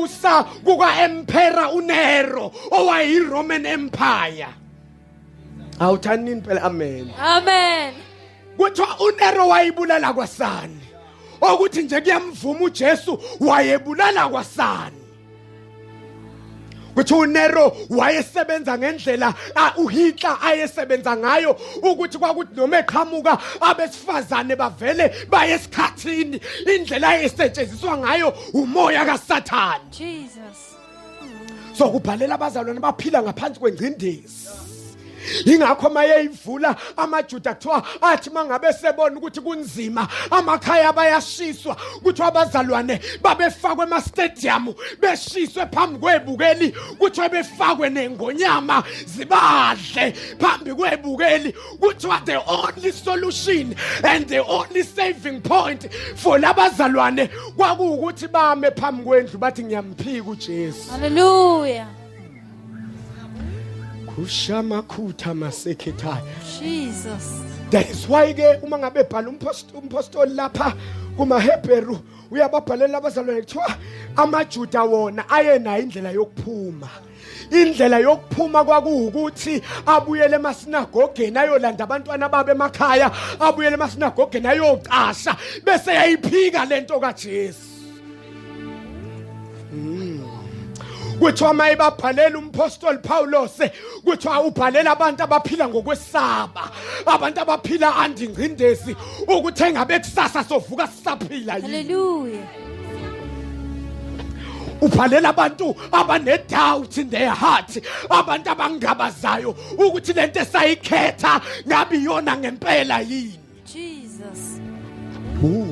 ukubusa kuka-Emperor uNero owayi-Roman Empire. Awuthanini phela amen. Amen. Kuthiwa uNero wayibulala kwasani. Ukuthi nje kuyamvuma uJesu wayebulala kwasani. Kuthi uNero wayesebenza ngendlela uHitler ayesebenza ngayo ukuthi kwakuthi noma eqhamuka abesifazane bavele baye esikhathini indlela ayesetshenziswa ngayo umoya kaSathane. Jesus. So kubhalela abazalwane baphila ngaphansi kwengcindezi. Ingakho mayeyivula amaJuda kuthiwa athi mangabe sebona ukuthi kunzima amakhaya bayashiswa kuthi abazalwane babefakwe ema-stadium beshiswe phambi kwebukeli kuthi befakwe nengonyama zibadle phambi kwebukeli kuthiwa the only solution and the only saving point for labazalwane kwakuwukuthi bame phambi kwendlu bathi ngiyamphika uJesu. Hallelujah. Kushamakutha masekhethayo. Jesus. That is why ke uma ngabe bhala umpostoli lapha kumaHebheru uyababhalela abazalwane kuthiwa amaJuda wona ayenayo indlela yokuphuma. Indlela yokuphuma kwakuwukuthi abuyele emasinagogeni ayolanda abantwana babe emakhaya, abuyele emasinagogeni ayocasha bese yayiphika lento kaJesu. Kuthiwa mayebabhalela umpostoli Paulos kuthiwa ubhalela abantu abaphila ngokwesaba, abantu abaphila andingcindezi ukuthi engabe kusasa sovuka sisaphila yini. Hallelujah. Ubhalela abantu abane-doubt in their heart, abantu abangabazayo ukuthi lento esayikhetha ngabe iyona ngempela yini. Jesus.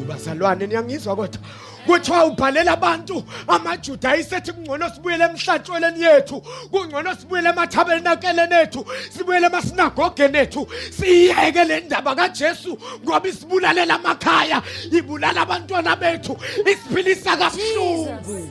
Bazalwane niyangizwa kodwa kuthiwa ubhalela abantu amaJuda ayisethi kungcono sibuyele emhlatshweleni yethu, kungcono sibuyele emathabernakeleni ethu, sibuyele emasinagogeni ethu, siyeke le ndaba kaJesu ngoba isibulalela amakhaya, ibulala abantwana bethu, isiphilisa kabuhlungu.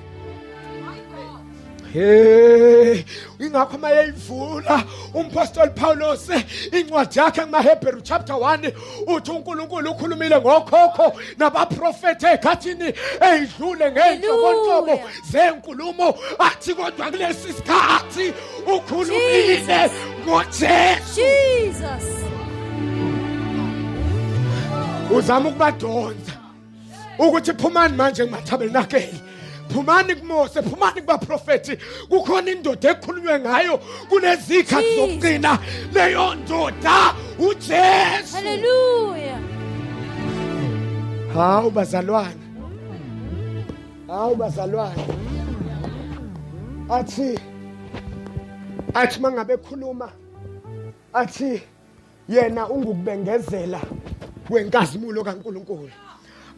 Hey, ingakho mayeyivula umpostoli Paulos incwadi yakhe kumaHebheru chapter 1 uthi uNkulunkulu ukhulumile ngokhokho nabaprofeti ekhathini eyidlule ngenhlobonhlobo zenkulumo athi kodwa kulesi sikhathi ukhulumile ngoJesu. Jesus. Uzama ukubadonsa ukuthi phumani manje kumathabernakeli, phumani kuMose, phumani kubaprofeti, kukhona indoda ekhulunywe ngayo kulezikhathi zokugcina, leyo ndoda uJesu. Hallelujah. Hawu bazalwane, athi mangabe ekhuluma athi yena ungukubengezela kwenkazimulo kaNkulunkulu.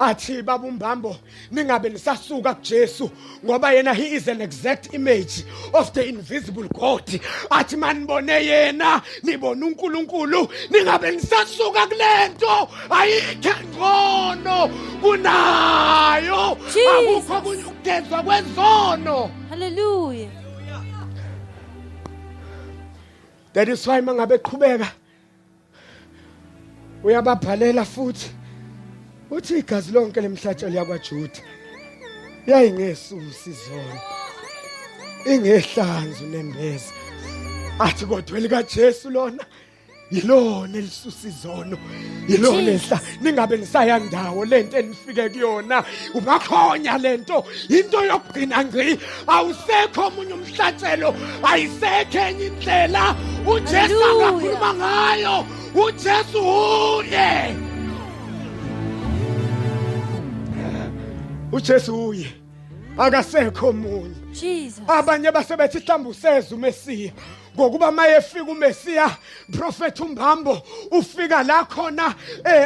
Athi babumbambo ningabe nisasuka kuJesu ngoba yena he is an exact image of the invisible God. Athi manibone yena nibona uNkulunkulu, ningabe nisasuka kulento ayikho ngcono kunayo, akukho kunye ukugezwa kwezono. Hallelujah. That is why mangabe eqhubeka uyababhalela futhi uthi igazi lonke lemhlatshelo yakwaJuda yayingesusi izona, ingehlanzu nembeza, athi kodwa elikaJesu lona yilona elisusa izono, yilona ehla. Ningabe nisaya ndawo lento enifike kuyona ungakhonya lento into yokugcina ngci, awusekho omunye umhlatshelo, ayisekho enye indlela uJesu akakhuluma ngayo. uJesu uye, uJesu uye, akasekho omunye. Jesus. Abanye basebethi mhlawumbe useza uMesiya ngokuba mayefika uMesiya prophet umbambo ufika la khona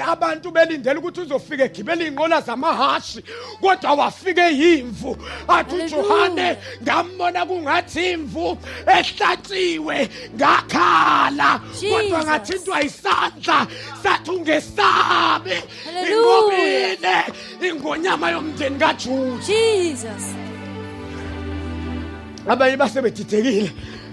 abantu belindele ukuthi uzofika egibela inqola zamahashi kodwa wafike yimvu. Athi uJohane ngambona kungathi imvu ehlatshiwe ngakhala kodwa ngathintwa isandla sathi ungesabe, ingobile ingonyama yomndeni kaJuda. Jesus. Abanye basebedidekile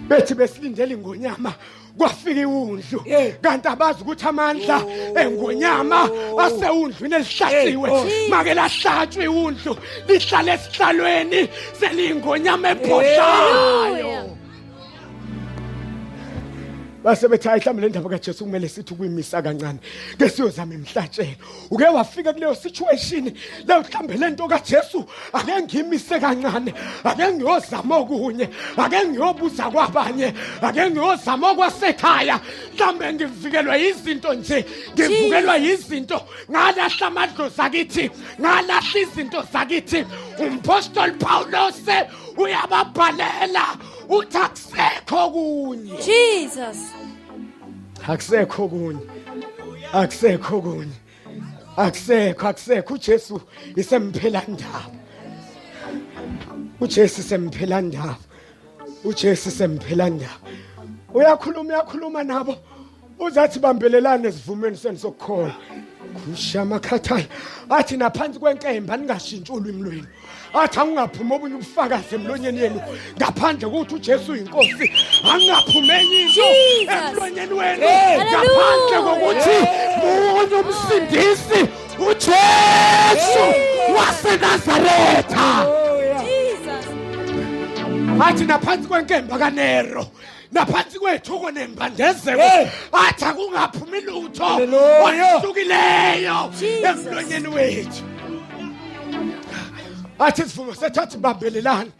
bethi besilindele ingonyama kwafika iwundlu kanti abazi ukuthi amandla engonyama asewundlwini elihlatsiwe make lahlatshwe iwundlu lihlale esihlalweni selingonyama ebhodlayo base bethi mhlawumbe le ndaba kaJesu kumele sithi kuyimisa kancane ke siyozama imhlatshelo uke wafika kuleyo situation la mhlawumbe lento kaJesu ake ngimise kancane ake ngiyozama okunye ake ngiyobuza kwabanye ake ngiyozama kwasekhaya mhlawumbe ngivikelwa izinto nje ngivukelwa izinto ngalahla amadlozi akithi ngalahla izinto zakithi umpostoli Paulos uyababhalela uthi akusekho kunye Jesus. akusekho kunye akusekho kunye akusekho uJesu isemphela ndaba uJesu isemphela ndaba uJesu isemphela ndaba uyakhuluma nabo uzathi bambelelane ezivumeni senu sokukholwa kushama khathaya athi naphansi kwenkemba ningashintshi ulwimi lwenu athi angingaphuma obunye ubufakazi emlonyeni yenu ngaphandle ukuthi uJesu inkosi angingaphuma enye into emlonyeni wenu ngaphandle kokuthi munye umsindisi uJesu waseNazaretha Jesus. athi naphansi kwenkemba kaNero naphansi kwethuko nembandezeko athi akungaphumi lutho oluhlukileyo emlonyeni wethu athi sivumo sethatha bambelelana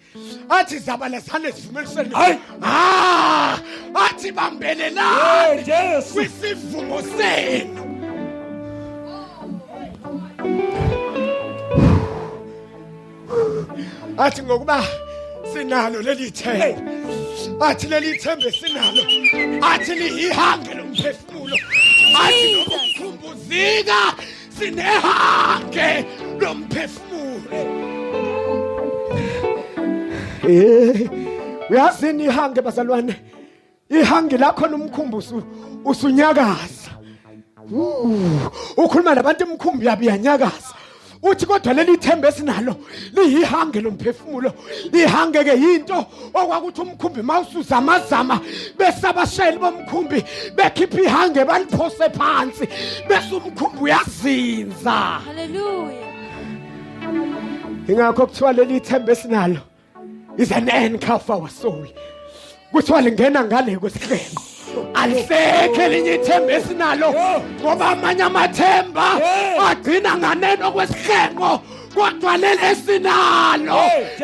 athi zabalazane sivumelisene athi bambelelana kwisivumo senu athi ngokuba sinalo leli themba athi leli themba sinalo athi liyihange lomphefumulo athi nokukhumbuzika sinehange lomphefumulo uyazini ihange bazalwane ihange lakho nomkhumbuzo usunyakaza ukhuluma nabantu emkhumbi yabi yanyakaza uthi kodwa leli themba esinalo liyihange lomphefumulo ihange ke into okwakuthi umkhumbi mawusuza amazama bese abashayeli bomkhumbi bekhipha ihange baliphose phansi bese umkhumbi uyazinza Hallelujah. ingakho kuthiwa leli themba esinalo is an anchor for our soul kuthiwa lingena ngale kwesihlenge alisekho elinye ithemba esinalo ngoba amanye amathemba agcina nganeno kwesihlengo kodwa leli esinalo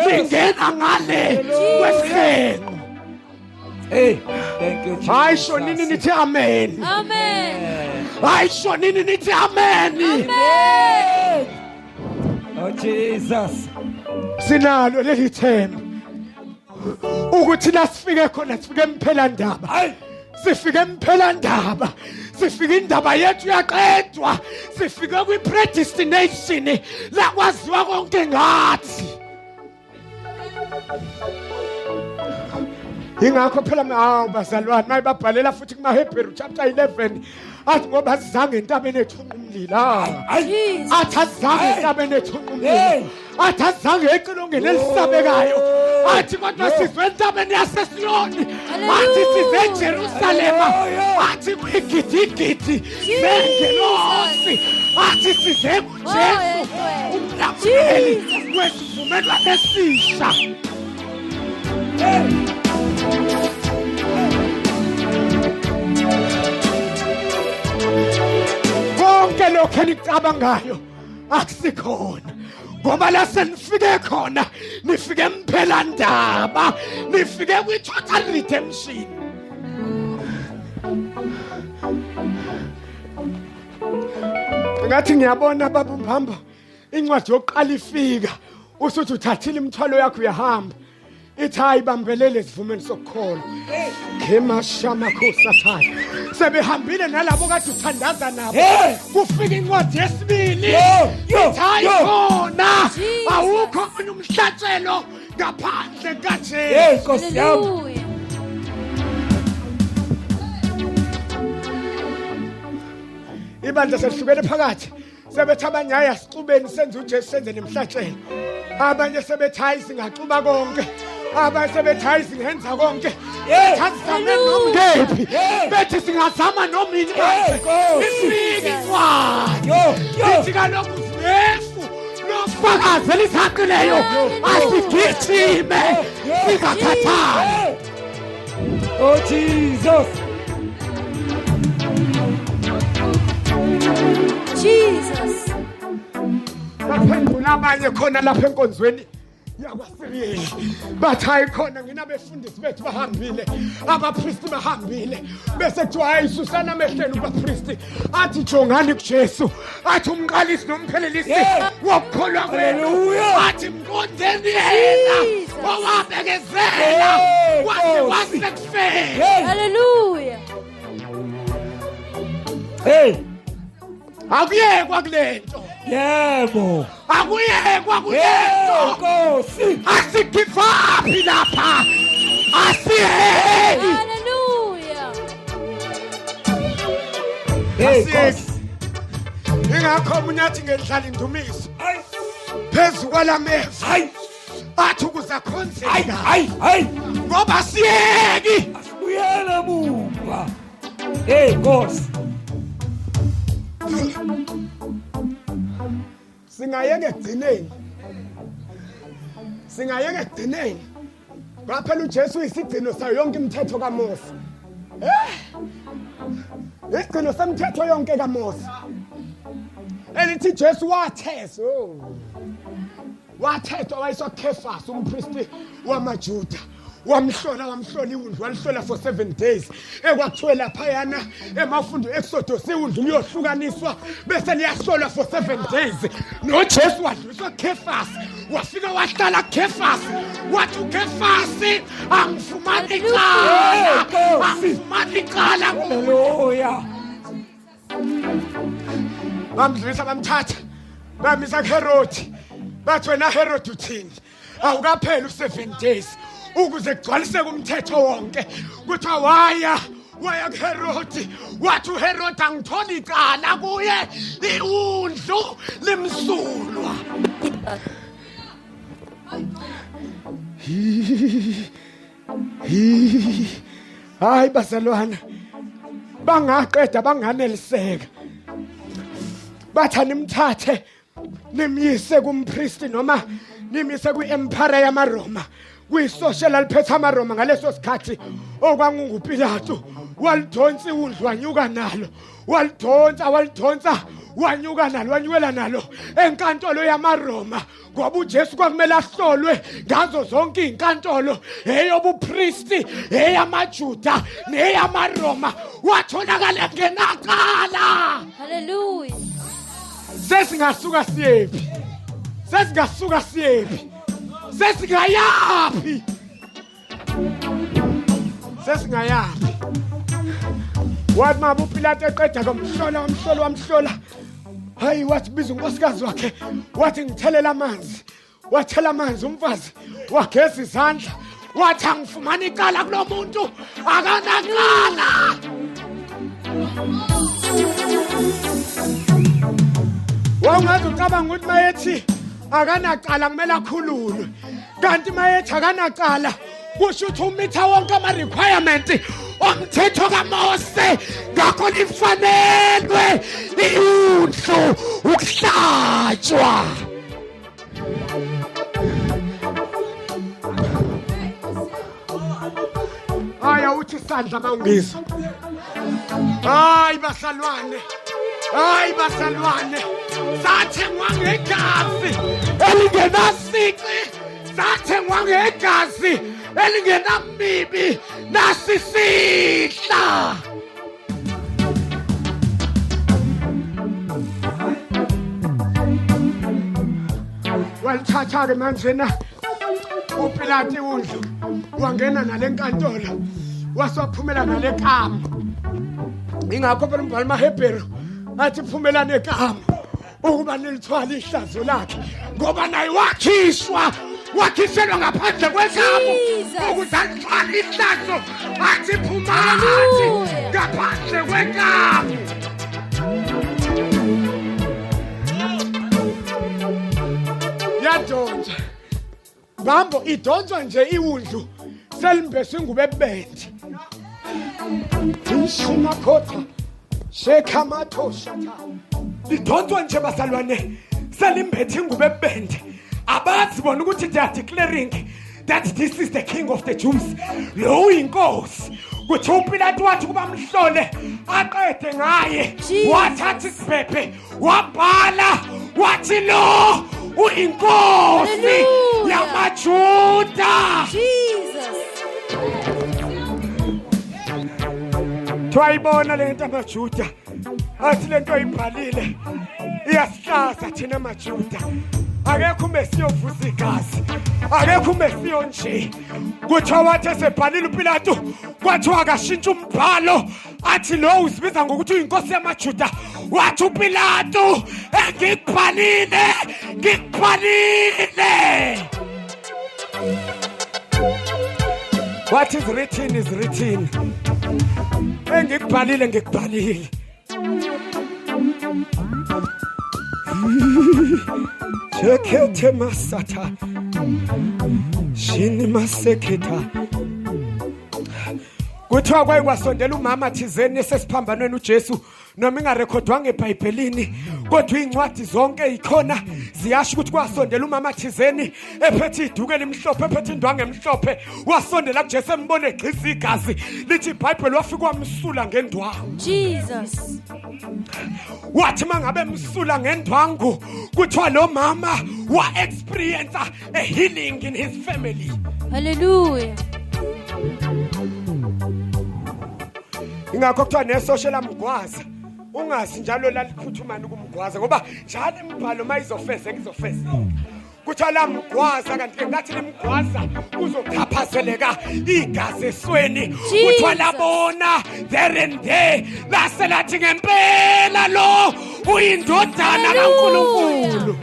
lingena ngale kwesihlengo Thank you, Jesus. ayisho nini nithi amen Amen. ayisho nini nithi amen Amen. Oh, Jesus. sinalo leli themba ukuthi la sifike khona sifike emphela ndaba sifike emphela ndaba sifike indaba yethu yaqedwa sifike kwi predestination la kwaziwa konke ngathi ingakho phela bazalwane mayibabhalela futhi kumaHebrew chapter 11 athi ngoba sizange entabeni ethunqa umlilo Jesus. athi azange entabeni ethunqa umlilo athi azange eqilongeni elisabekayo athi kodwa sizwe entabeni yaseSiyoni athi size eJerusalema athi kwigidigidi zengelosi athi size kuJesu umlamuli wesivumelwano esisha konke lokho enikucabangayo akusikhona ngoba la senifike khona nifike emphela ndaba nifike kwi total redemption ngathi ngiyabona baba umbamba incwadi yokuqala ifika usuthi uthathile imithwalo yakho uyahamba ithi ayibambelele sivumeni sokukholwa khemashama khosathaya sebehambile nalabo kade uthandaza nabo kufika incwadi yesibili ithi ayibona awukho omunye umhlatshelo ngaphandle kaJesu Nkosi yami. Hallelujah. ibandla selihlukene phakathi sebethi abanye hayi asixubeni senze uJesu senze nemhlatshelo abanye sebethi hayi singaxuba konke Abasebethi singenza konke. Yeah. Thathisame nomkephi. Yeah. Bethi singazama nomini Yeah, go. Isiki kwayo. Yo. Ithi kaloku Jesu lofakazi elisaqileyo asigijime singakhathali. Oh Jesus. Jesus. Baphendula abanye khona lapha enkonzweni yakwaSiriyeli bathi ayikhona nginabefundisi bethu bahambile abapristi bahambile bese kuthiwa ayisusana emehlweni kwapristi athi jongani kuJesu athi umqalisi nomphelelisi wokukholwa kwenu Hallelujah. athi mqondeni yena owabekezela wathi wasekufela. Hallelujah. Hey. Akuyekwa kulento Yebo. akuyekwa kulento Nkosi. asigivaphi lapha asiheli Hallelujah. Hey, Asiyeki. Nkosi. ingakho umunyathi ngendlala indumiso Hayi. phezu kwalameva Hayi. athi ukuze akhonzeka Hayi. ngoba siyeki Uyela muva. Hey, Nkosi. singayeke ekugcineni ngaphela uJesu isigcino sayo yonke imithetho kaMose isigcino semthetho yonke kaMose elithi Jesu wathethwa wayesoKhefasi umpristi wamaJuda wamhlola iwundlu walihlola for 7 days ekwakuthiwe laphayana emafundo Exodus iwundlu liyohlukaniswa bese liyahlolwa for 7 days noJesu wadluliswa kuKhefasi wafika wahlala kuKhefasi wathi uKhefasi angifumani icala Hallelujah. bamdlulisa bamthatha bamisa kuHerodi bathi wena Herodi uthini awukapheli u7 days ukuze kugcwaliseke umthetho wonke kuthiwa waya kuHerodi wathi uHerodi angitholi icala kuye iwundlu limsulwa. Hayi bazalwana bangaqeda banganeliseka bathi nimthathe nimyise kumpristi noma nimise kwiempire yamaRoma kuyisocial aliphethe amaRoma ngaleso sikhathi okwanguPilato walidonsa iwundlu wanyuka nalo walidonsa wanyukela nalo enkantolo yamaRoma ngoba uJesu kwakumele ahlolwe ngazo zonke izinkantolo eyobuPristi eyamaJuda neyamaRoma watholakala ngenaqala. Hallelujah. Sesingasuka siyephi sesingayapi wathi mama uPilato eqeda komhlola hayi wathi biza unkosikazi wakhe wathi ngithela amanzi umfazi wageza izandla wathi angifumana icala kulomuntu akanaqala. Wangathi ucabanga ukuthi mayethi akanaqala kumele akhululwe kanti mayethi akanaqala kusho ukuthi umitha wonke ama-requirement omthetho kaMose ngakho lifanelwe iwundlu ukuhlatshwa. Haya uthi isandla mawungizwa. Hayi basalwane sathengwa ngegazi elingenasici sathengwa ngegazi elingenamibi nasisihla. Walithatha-ke manjena uPilato iwundlu wangena nale nkantolo wasophumela nale kama ingakho phela umbhalo maHebheru athi phumelana ekama ukuba nilithwala ihlazo lakhe ngoba naye wakhishelwa ngaphandle kwekamo ukuze alithwala ihlazo athi phumani ngaphandle kwekamo. bambo idonswa nje iwundlu selimbeswe ingubo ebende ishina khotha shekhamatho shatha idonswa nje bazalwane selimbethe ingubo ebende abazi bona ukuthi they are declaring that this is the king of the Jews lo uyinkosi kuthi uPilato wathi kuba mhlole aqede ngaye wathatha isibhebhe wabhala wathi lo uyinkosi yamaJuda. Jesus. Twayibona lento amaJuda athi lento ayibhalile iyasihlaza thina amaJuda akekho umesiyovuza igazi akekho umesiyo nje kuthiwa wathi esebhalile uPilato kwathiwa akashintsha umbhalo athi lo uzibiza ngokuthi uyinkosi yamaJuda wathi uPilato ngikubhalile what is written is written ngikubhalile Chekete masata shini maseketa kuthiwa kwayikwasondela umama thizeni esesiphambanweni uJesu noma ingarekhodwanga eBhayibhelini kodwa incwadi zonke ikhona ziyasho ukuthi kwasondela umama thizeni ephethe iduku elimhlophe ephethe indwangu emhlophe wasondela kuJesu embone egcisa igazi lithi iBhayibheli wafika wamsula ngendwangu. Jesus. Wathi mangabe emsula ngendwangu kuthiwa lo mama wa experience a healing in his family. Hallelujah. Ingakho kuthiwa nesosha lamgwaza ungazi njalo lalikhuthumana ukumgwaza ngoba njalo imibhalo mayizofeza ngizofeza kuthiwa lamgwaza kanti ke ngathi limgwaza uzochaphazeleka igazi esweni kuthiwa labona there and there laselathi ngempela lo uyindodana kaNkulunkulu.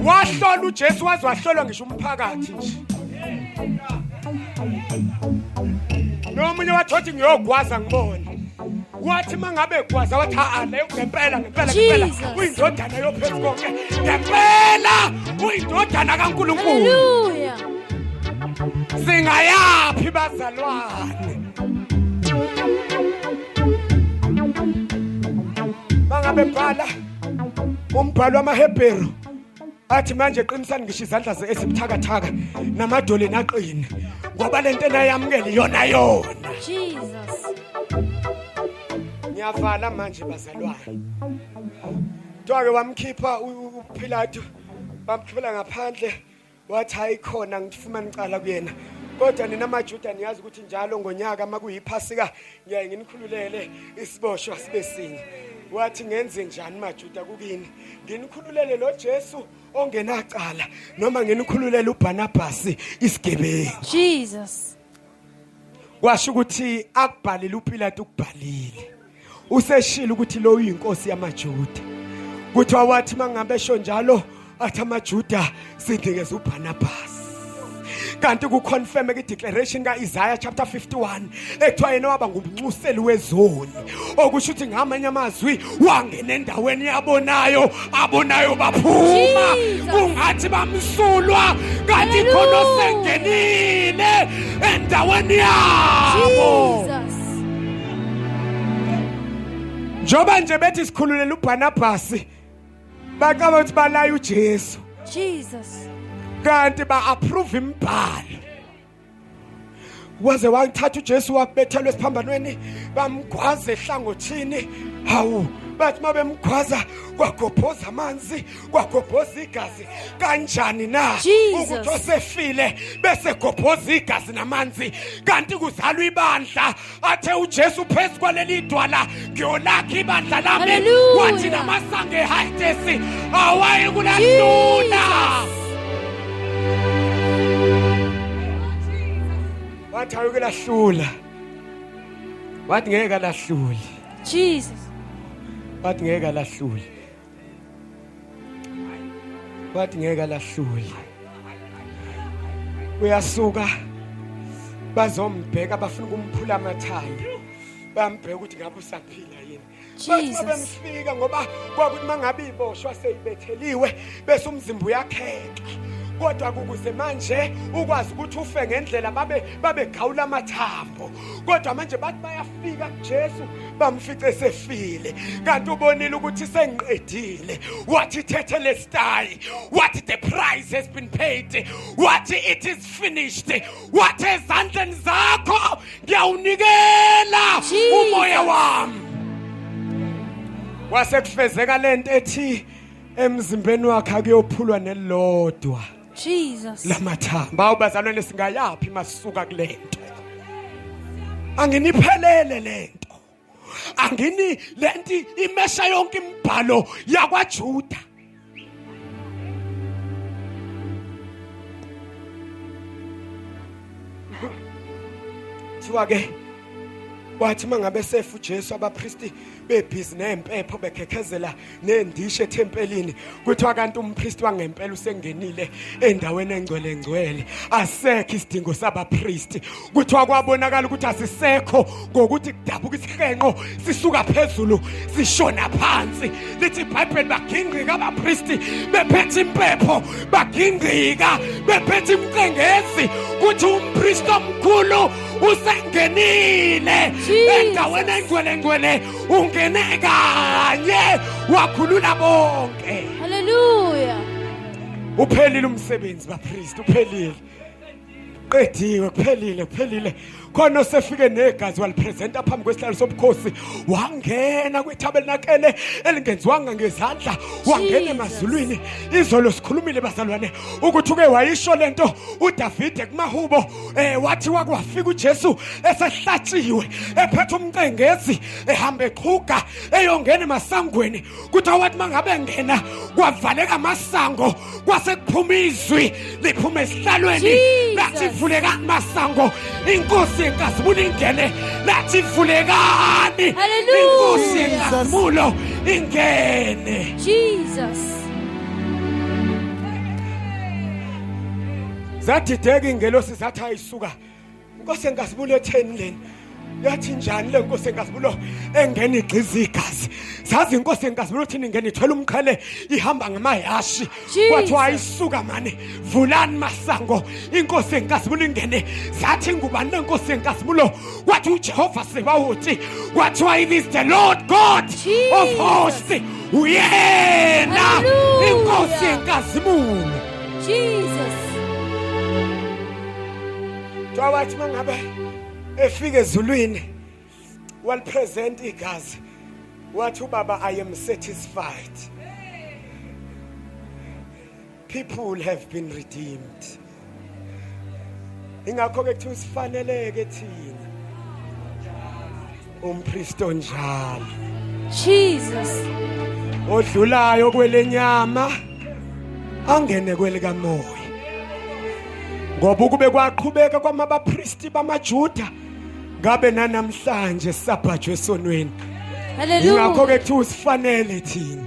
Wahlola uJesu waze wahlolwa ngisho umphakathi nje nomunye wathothi ngiyogwaza ngibone wathi mangabe gwaza wathi leyo ngempela uyindodana yophezu konke ngempela uyindodana kaNkulunkulu. Hallelujah. Singayaphi bazalwane mangabe bhala umbhalo wamaHebheru athi manje qinisani ngisho izandla ezibuthakathaka namadolo naqini ngoba lento enayamukele yona. Jesus. Ngiyavala manje bazalwane Dwake wamkhipha uPilato bamkhiphela ngaphandle wathi ayikhona ngifumana icala kuyena kodwa nina amaJuda niyazi ukuthi njalo ngonyaka makuyiphasika ngiyaye nginikhululele isiboshwa sibe sinye. Wathi ngenze njani maJuda kukini nginikhululele lo Jesu ongenacala noma nginikhululele uBarnabas isigebengu. Jesus. Washo ukuthi akubhalile uPilato ukubhalile useshila ukuthi lo uyinkosi yamaJuda kuthiwa wathi mangabe esho njalo athi amaJuda sindikeza uBarnabas kanti kuconfirm declaration kaIsaiah chapter 51 ekuthiwa yena waba ngumnxuseli wezoni okusho ukuthi ngamanye amazwi wangena endaweni yabonayo baphuma kungathi bamsulwa kanti khona sengenile endaweni yabo. Jesus. Njoba nje bethi sikhululela uBarnabas bakaba ukuthi balaya uJesu Jesus. kanti ba-approve imbhalo waze wathatha uJesu wabethelwa esiphambanweni bamgwaza ehlangothini hawu bathi mabemgwaza kwagobhoza amanzi kwagobhoza igazi kanjani na ukuthi osefile bese gobhoza igazi namanzi kanti kuzalwa ibandla athe uJesu phezu kwaleli dwala ngiyolakha ibandla lami wathi namasange ehayitesi awaye kuladlula wathi ayike lahlula wathi ngeke lahlule. Jesus. Wathi ngeke lahlule wathi ngeke lahlule uyasuka bazombheka bafuna ukumphula amathanda bambheka ukuthi ngabe usaphila yini Jesus. bemfika ngoba kwakuthi mangabe iboshwa seyibetheliwe bese umzimba uyakheka. Kodwa ukuze manje ukwazi ukuthi ufe ngendlela babegawula amathambo. Kodwa manje bathi bayafika kuJesu bamfice sefile. Kanti ubonile ukuthi sengiqedile. Wathi tetelestai. Wathi the price has been paid. Wathi it is finished. Wathi ezandleni zakho ngiyawunikela umoya wami. Wasekufezeka lento ethi emzimbeni wakhe akuyophulwa nelodwa. Jesus. Lamathamba awubazalwane singayaphi masisuka kulento. Anginiphelele lento. Angini lenti imesha yonke imibhalo yakwaJuda. Thiwa ke wathi mangabe sefu Jesu abapristi bebhizi nempepho bekhekezela nendishe eThempelini kuthiwa kanti umpristi wangempela usengenile endaweni engcwele asekho isidingo sabapristi kuthiwa kwabonakala ukuthi asisekho ngokuthi kudabuka isihenqo sisuka phezulu sishona phansi lithi iBhayibheli bagingqika abapristi bephethe impepho bagingqika bephethe imqengezi kuthi umpristi omkhulu usengenile endaweni engcwele ungene kanye wakhulula bonke. Hallelujah. Uphelile umsebenzi bapriest uphelile. Qediwe kuphelile khona osefike negazi walipresenta phambi kwesihlalo sobukhosi wangena kwithabernakele elingenziwanga ngezandla wangena emazulwini. Izolo sikhulumile bazalwane ukuthi uke wayisho lento uDavide kumahubo wathi wakwafika uJesu esehlatshiwe ephethe umqengezi ehamba eqhuga eyongena emasangweni kuthi wathi mangabe ngena kwavaleka amasango kwase kuphuma izwi liphuma esihlalweni lathi vuleka amasango inkosi yenkazimulo ingene lathi vulekani inkosi yenkazimulo ingene. Jesus. Zadideka ingelosi zathi ayisuka inkosi yenkazimulo etheni leni yathi njani le nkosi yenkazimulo engena igqiza igazi sazi inkosi yenkazimulo thini ingene ithwele umqhele ihamba ngamayashi kwathi ayisuka manje vulani masango inkosi yenkazimulo ingene zathi ngubani lenkosi yenkazimulo kwathi uJehova Sebawothi kwathi it is the Lord God of hosts uyena inkosi yenkazimulo. Jesus. Twawathi mangabe efike ezulwini walipresent igazi wathi ubaba I am satisfied. People have been redeemed. Ingakho ke kuthi sifaneleke thina umpristi onjalo Jesus. odlulayo kwelenyama angene kwelika moya ngoba kube kwaqhubeka kwamabapristi bamaJuda ngabe nanamhlanje sabhajwe esonweni. Ingakho ke kuthi sifanele thina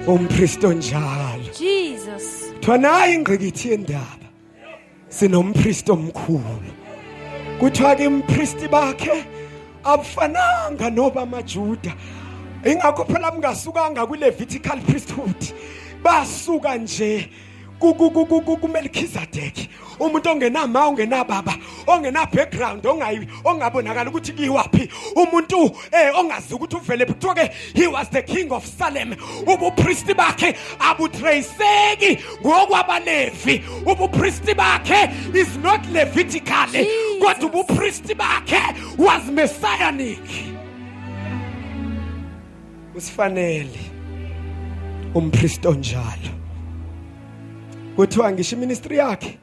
umpristi onjalo. Jesus. Thwana ingqikithi yendaba sinompristi omkhulu kuthiwa ke umpristi bakhe abufananga noba amaJuda. Ingakho phela mngasukanga kwiLevitical priesthood basuka nje kuMelchizedek umuntu ongenama ongenababa ongena background ongabonakala ukuthi kiwapi umuntu ongazi ukuthi uvele kuthiwa ke he was the king of Salem. Ubupristi bakhe abutraceki ngokwabaLevi. Ubupristi bakhe is not Levitical kodwa ubupristi bakhe was messianic. Usifanele umpristi onjalo kuthiwa ngisho iministry yakhe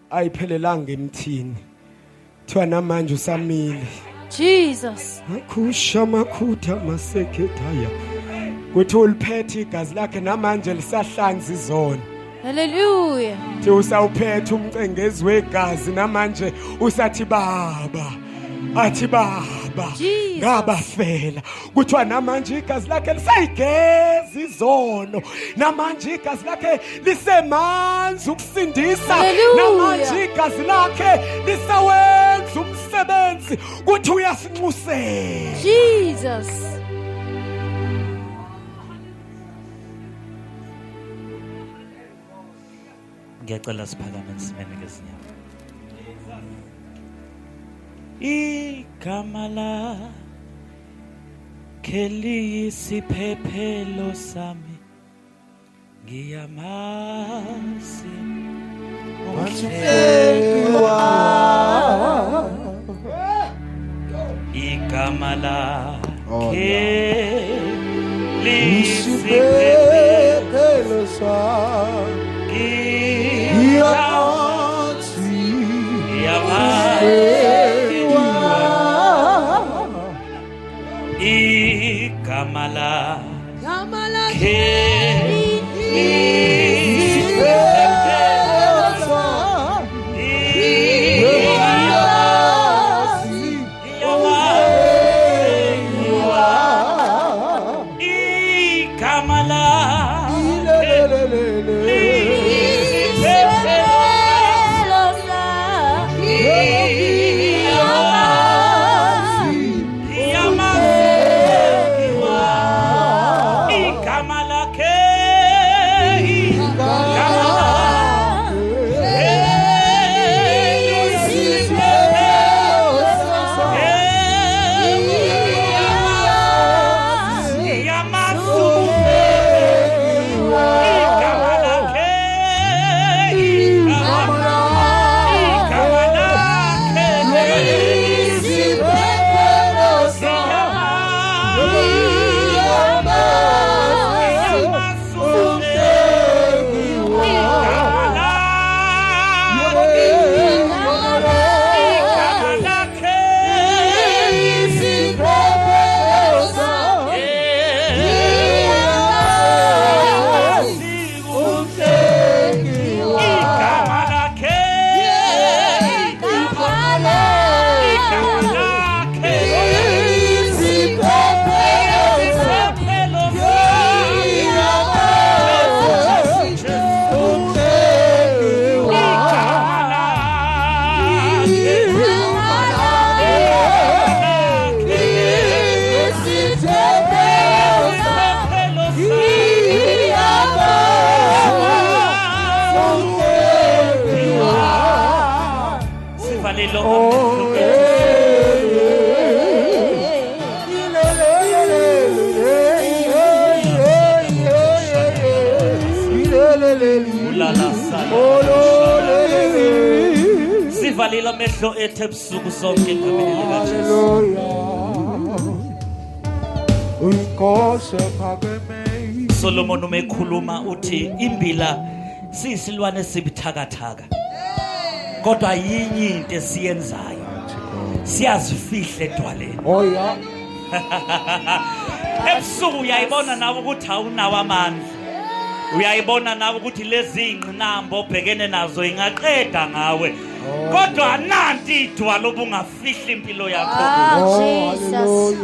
ayiphelelanga emthini kuthiwa namanje usamile. Jesus. Akhusha makhutha masekethaya kuthi uliphethe igazi lakhe namanje lisahlanza izona. Hallelujah. Thi usawuphethe umcengezi wegazi namanje usathi baba athi baba ngabafela kuthiwa namanje igazi lakhe lisayigeza izono namanje igazi lakhe lisemanzi ukusindisa namanje igazi lakhe lisawenza umsebenzi kuthi uyasinxusela. Jesus. Ngiyacela siphakame simene ngezinyawo. Igama lakhe liyisiphephelo sami, ngiyamazi okuphelele. Igama lakhe liyisiphephelo sami, igama lakhe liyisiphephelo sami, igama lakhe liyisiphephelo sami, sivalile amehlo ethu ebusuku sonke egameni likaJesu. Solomon umekhuluma uthi imbila siyisilwane sibuthakathaka, kodwa yinye into esiyenzayo, siyazifihle edwaleni. Ebusuku uyayibona nawe ukuthi awunawo amandla, uyayibona nawe ukuthi lezi ingqinamba obhekene nazo ingaqeda ngawe, kodwa nanti idwala obungafihla impilo yakho. Jesus.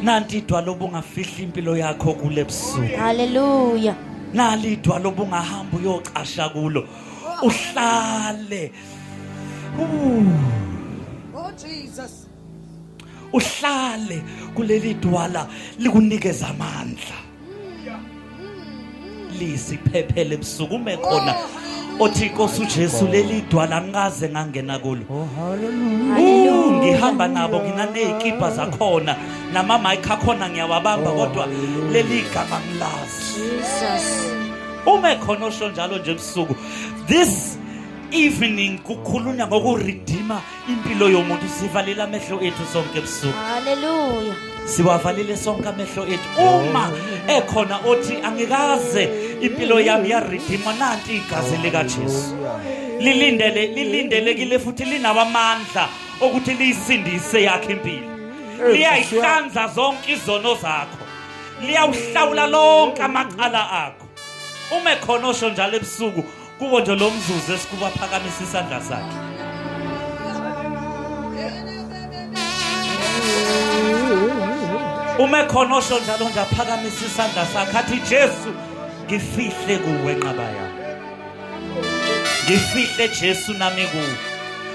Nanti idwala obungafihla impilo yakho kule busuku. Hallelujah. Nali idwala obungahamba uyocasha kulo, uhlale. Oh Jesus. Uhlale kuleli dwala likunikeza amandla. Lisiphephele ebusuku umekhona othi Nkosi uJesu leli dwala ngikaze ngangena kulo. Ngihamba nabo nginanezikipa zakhona namamic akhona ngiyawabamba, kodwa leli gama ngilazi. Jesus. Umekhona osho njalo nje ebusuku. This evening kukhulunywa ngokuredeema impilo yomuntu. Sivalile amehlo ethu sonke ebusuku. Hallelujah. Siwavalile sonke amehlo ethu. Uma ekhona othi angikaze impilo yami yaredeema, nanti igazi likaJesu lilindelekile futhi linawamandla ukuthi liyisindise yakhe impilo. Liyayihlanza zonke izono zakho, liyawuhlawula lonke amacala akho. Uma ekhona osho njalo ebusuku kuwo nje lo mzuzu esikuba phakamisa isandla sakhe. Uma ekhona osho njalo nje aphakamisa isandla sakhe athi Jesu ngifihle kuwe nqaba yami, ngifihle Jesu nami kuwe,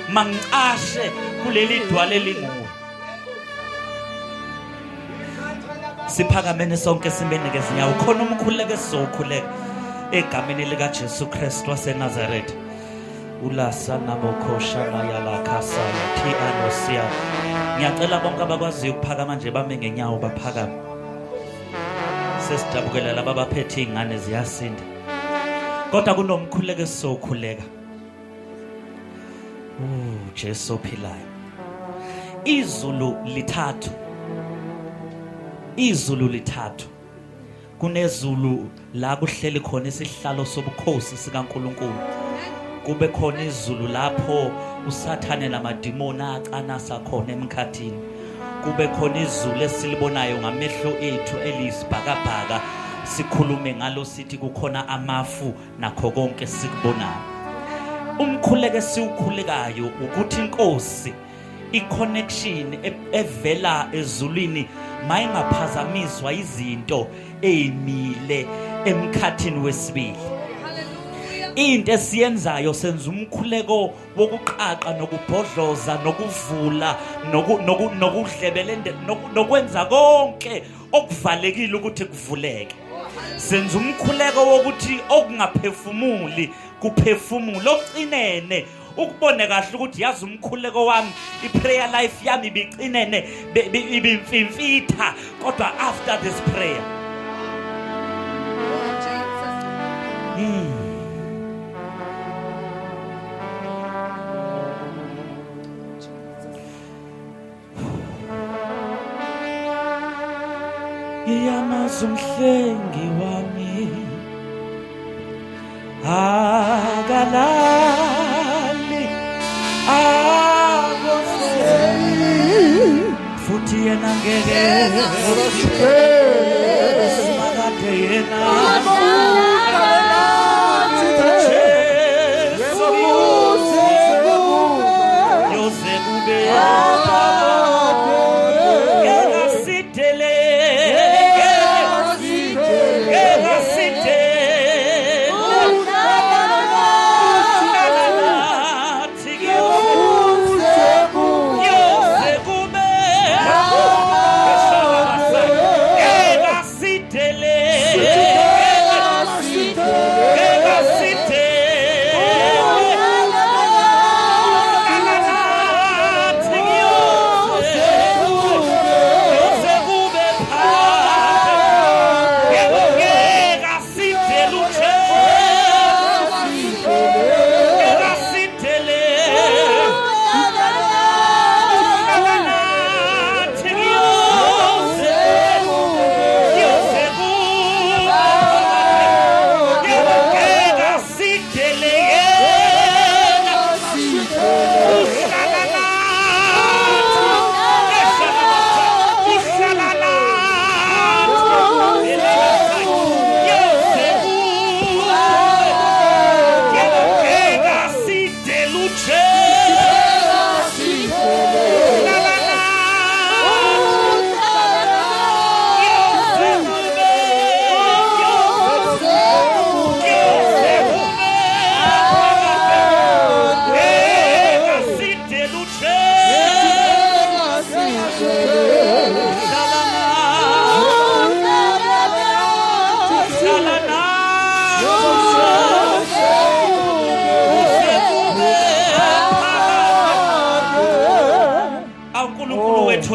mangicashe kuleli dwala elinguwe. Siphakamene sonke simbene ngezinyawo, khona umkhuleko esizokhuleka. egameni likaJesu Kristu waseNazaretha. Ulasa namokosha mayala kasaya thi anosia. Ngiyacela bonke abakwaziyo ukuphakama nje bame ngenyawo baphakame. Sesidabukela laba abaphethe ingane ziyasinda. Kodwa kunomkhuleko esizokhuleka. Jesu ophilayo. Izulu lithathu. Kunezulu la kuhleli khona isihlalo sobukhosi sikaNkulunkulu. Kube khona izulu lapho usathane namadimoni acanasa khona emkhathini. Kube khona izulu esilibonayo ngamehlo ethu eliyisibhakabhaka, sikhulume ngalo sithi kukhona amafu nakho konke sikubonayo. Umkhuleko esiwukhulekayo ukuthi inkosi i-connection evela ezulwini mayingaphazamiswa izinto ezimile emkhathini wesibili. Into esiyenzayo senza umkhuleko wokuqaqa nokubhodloza nokuvula nokudlebelende nokwenza konke okuvalekile ukuthi kuvuleke. Senza umkhuleko wokuthi okungaphefumuli kuphefumule, okucinene ukubone kahle ukuthi yazi umkhuleko wami, i-prayer life yami ibicinene ibimfimfitha kodwa after this prayer. Iyamazi umhlengi wami akalali akoseli futhi yena ngeke simakade yena yoze kube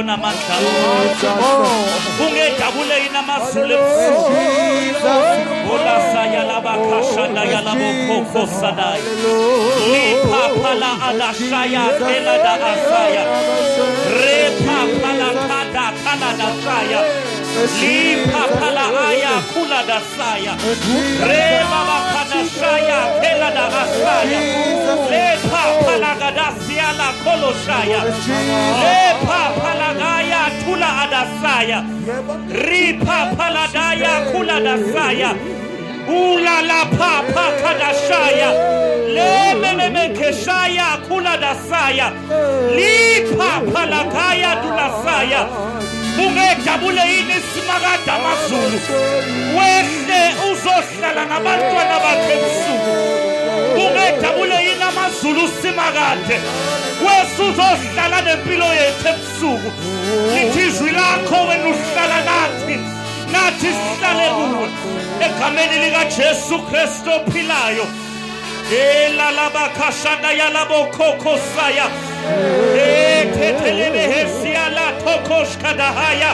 namandla ungedabule inamazulu ola saya labakhashana yalabokhokho sadai lipaphala adashaya elada asaya repaphala kada kalada saya lipaphala aya kulada saya rebaba kadashaya elada asaya lepaphala gadasia la koloshaya lepaphala gaya tula adasaya ripaphala daya kula dasaya ula la papa kadashaya lememe keshaya kula dasaya lipaphala gaya tulasaya ungejabule yini simakade amazulu wehle uzohlala nabantwana bakhe ebusuku ungejabule yini amazulu simakade wesuzohlala nempilo yethu ebusuku lithi izwi lakho wena uhlala nathi nathi sihlale kuwe egameni likaJesu Kristu ophilayo. Elalabakashanda yalabokhokosaya. Etetelebehesia la tokoshkadahaya.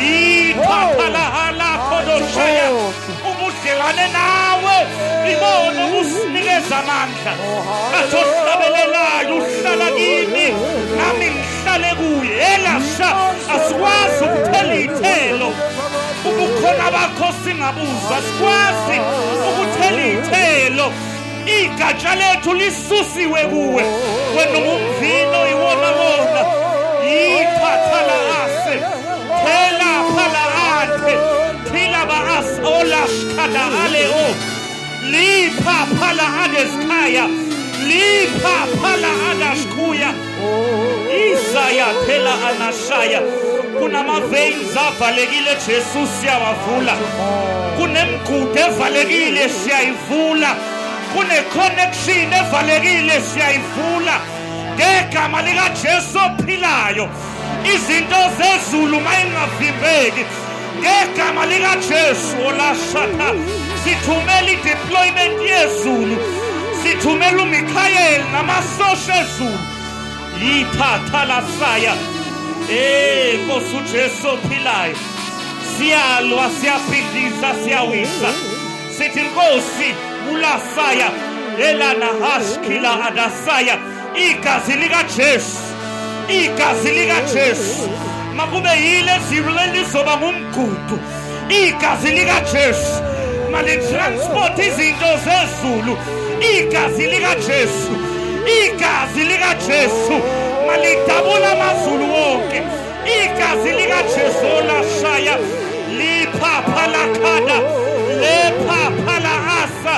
Ipapalahala kodoshaya. Ubudlelwane nawe ibona usinikeza amandla. Athohlabelelayo uhlala kimi nami ngihlale kuye. Elasha asikwazi ukuthela ithelo. Ubukhona bakho singabuzwa sikwazi ukuthela ithelo. Igatsha lethu lisusiwe kuwe wena umvino iwona wona yithathala ase thela phala ante thila ba as olashkada aleo lipha phala adeskaya lipha phala adashkuya Isaya thela anashaya kunama veins avalekile Jesu siyawavula kunemigudu evalekile siyayivula kune connection evalekile siyayivula ngegama likaJesu ophilayo izinto zezulu mayingavimbeki ngegama likaJesu olashata sithumela ideployment yezulu sithumela uMikhayeli namasosha ezulu yithatha lasaya Nkosi uJesu ophilayo siyalwa siyabhidliza siyawisa sithi Nkosi ulasaya elana hashkila adasaya igazi likaJesu makube yile zilelizoba ngumgudu igazi likaJesu mali transport izinto zezulu igazi likaJesu mali dabula amazulu wonke igazi likaJesu olashaya liphapha lakhada lephapha la asa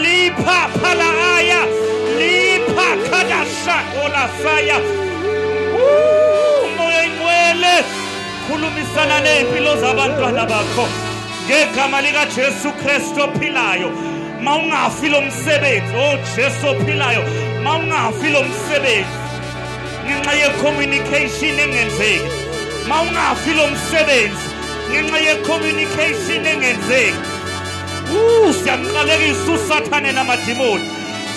liphapha la aya liphakada shakola saya umoya ingcwele khulumisana nempilo zabantwana bakho ngegama likaJesu Kristu ophilayo mawungafi lo msebenzi Jesu ophilayo mawungafi lo msebenzi ngenxa ye communication engenzeki mawungafi lo msebenzi ngenxa ye communication engenzeki siyamqalekisa usathane namadimoni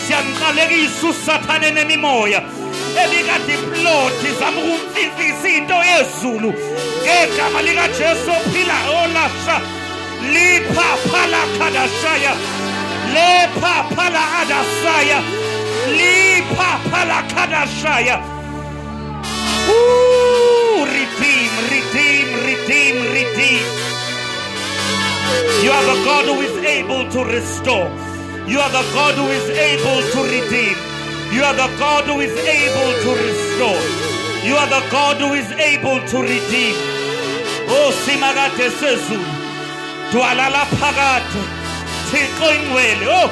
siyamqalekisa usathane nemimoya ebikade iploti zama ukumfifisa into yezulu ngegama likaJesu ophilayo olasha liphapha lakhadashaya lephapha la adasaya liphapha lakhadashaya redeem. You are the God who is able to restore. You are the God who is able to redeem. You are the God who is able to restore. You are the God who is able to redeem. Oh simagate sezulu dwalala phakade thixo ingcwele oh